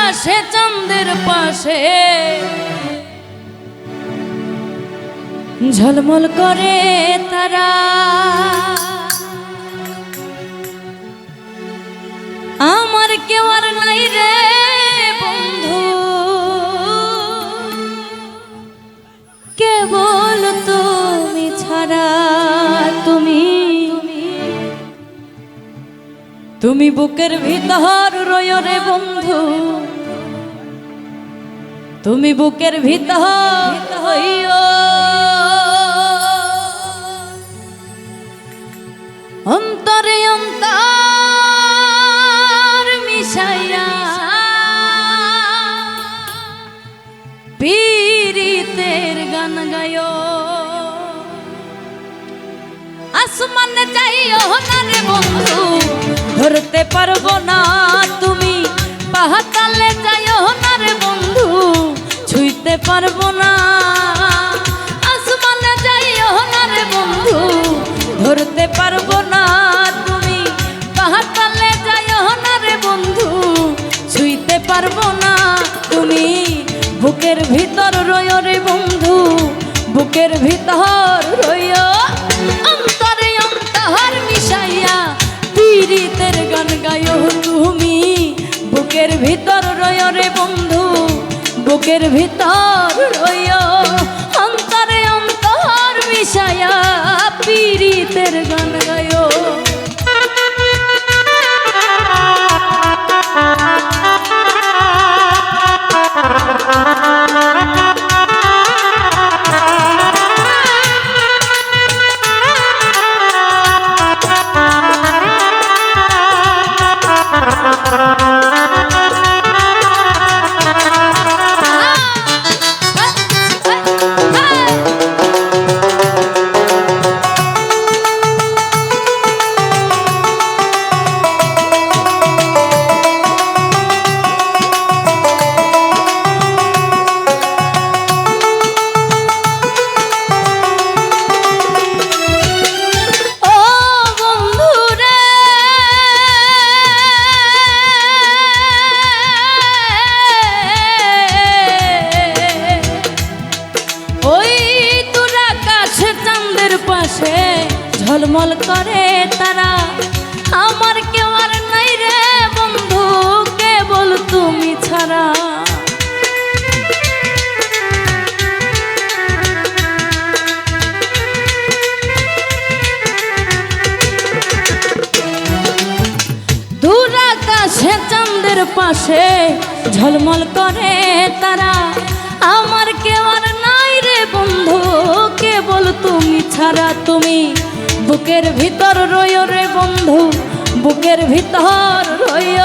আকাশে চাঁদের পাশে ঝলমল করে তারা, আমার কেউ আর নাই রে বন্ধু, কেবল তুমি ছাড়া। তুমি বুকের ভিতর রয় রে বন্ধু, তুমি বুকের ভিতর হইও, অন্তরে অন্তর মিশাইয়া পীরিতের গান গায়ো। আসমানে যাইও না রে বন্ধু, ধরতে পারবো না তুমি, পাহাড়ে যাইও না রে বন্ধু, ছুঁইতে পারবো না। আসমানে যাইও না রে বন্ধু, ধরতে পারবো না তুমি, পাহাড়ে যাইও না রে বন্ধু, ছুঁইতে পারবো না তুমি। বুকের ভিতর রয় রে বন্ধু, বুকের ভিতর রয়, অন্তরে অন্তর মিশাইয়া পীরিতের গান গায়ো তুমি। বুকের ভিতর রয় রে বন্ধু, বুকের ভিতর রয়, অন্তরে অন্তর মিশাইয়া পীরিতের গান গায়ো। ঝলমল করে তারা, আমার কেউ আর নাই রে বন্ধু, কেবল তুমি ছাড়া। দূর আকাশে চাঁদের পাশে ঝলমল করে তারা, আমার কেউ আর নাই রে বন্ধু, কেবল তুমি ছাড়া। তুমি বুকের ভিতর রয় রে বন্ধু, বুকের ভিতর রয়,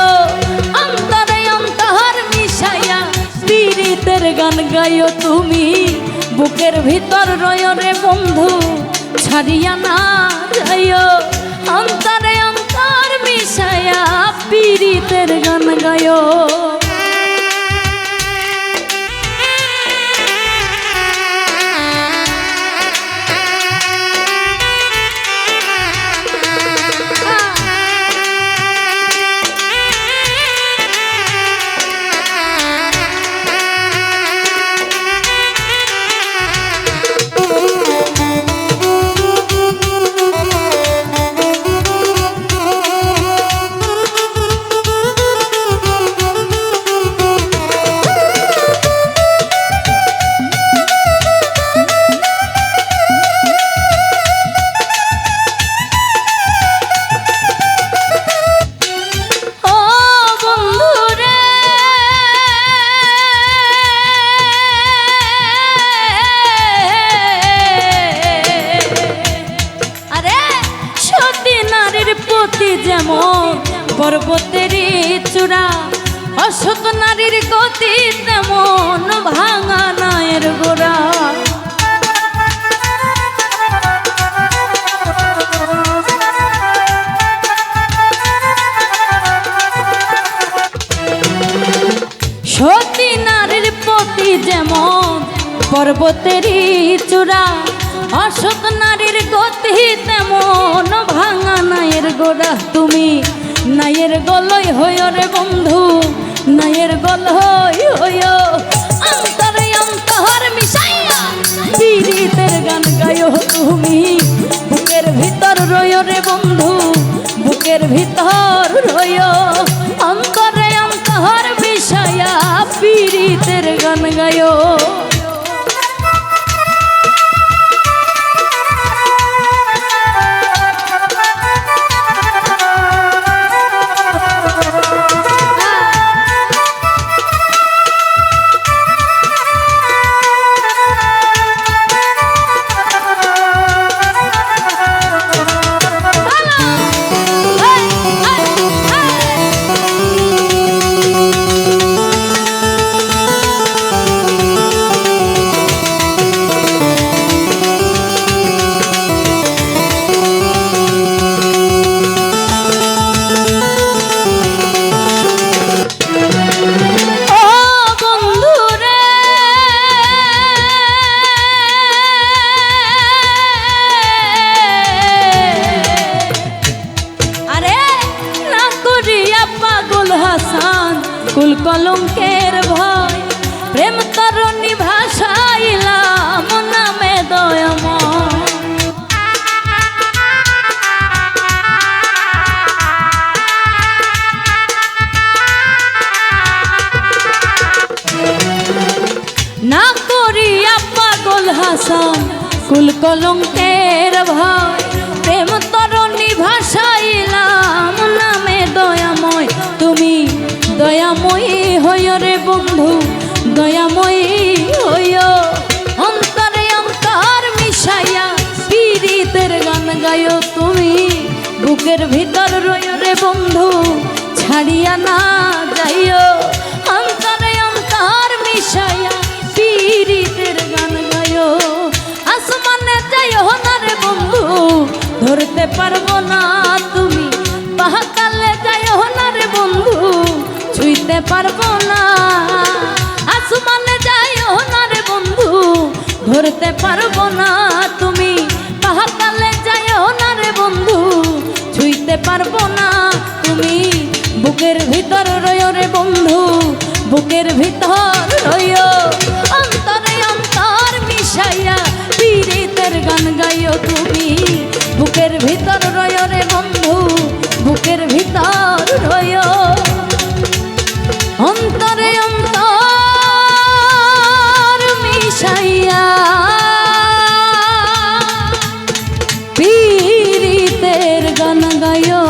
অন্তরে অন্তর মিশাইয়া পীরিতের গান গায়ো তুমি। বুকের ভিতর রয় রে বন্ধু, ছাড়িয়া না যাইও, অন্তরে অন্তর মিশাইয়া পীরিতের গান গায়ো। যেমন পর্বতেরই চূড়া, অসৎ নারীর গতি তেমন ভাঙা নায়ের গোড়া। সতী নারীর প্রতি যেমন পর্বতেরই চূড়া, অসৎ নারীর গতি তেমন ভাঙা নায়ের গোড়া। তুমি নায়ের গলয় হইও রে বন্ধু, নায়ের পাগল হই হইও অন্তরে অন্তর মিশাইয়া পীড়িতের গান গায়ো তুমি বুকের ভিতর রইও রে বন্ধু বুকের ভিতর রইও অন্তরে অন্তর মিশাইয়া পীড়িতের গান গায়ো কুল কলঙ্কের ভয় প্রেম তরণী ভাষাইলাম নামে দয়াময় না করিয়া পাগল হাসান কুল কলঙ্কের ভয় প্রেম তরণী ভাষাইলাম নামে দয়াময় তুমি দয়াময়ী হইও রে বন্ধু দয়াময়ী হইও অন্তরে অন্তর মিশাইয়া পীড়িতের গান গায়ো তুমি বুকের ভিতর রইও রে বন্ধু ছাড়িয়া না যাইও অন্তরে অন্তর মিশাইয়া পীড়িতের গান গায়ো আসমানে যাইও না রে বন্ধু ধরতে পারবো না তুমি পাহাকালে যাইও না রে বন্ধু ছুঁইতে পারবো না আসমানে যাইও না রে বন্ধু ধরতে পারবো না তুমি পাহাড়ে যাইও না রে বন্ধু ছুঁইতে পারবো না তুমি বুকের ভিতর রইও রে বন্ধু বুকের ভিতর রইও অন্তরে অন্তর মিশাইয়া পীড়িতের গান গাইও তুমি বুকের ভিতর রইও রে বন্ধু বুকের ভিতর রইও অন্তরে অন্তর মিশাইয়া পীড়িতের গান গায়ো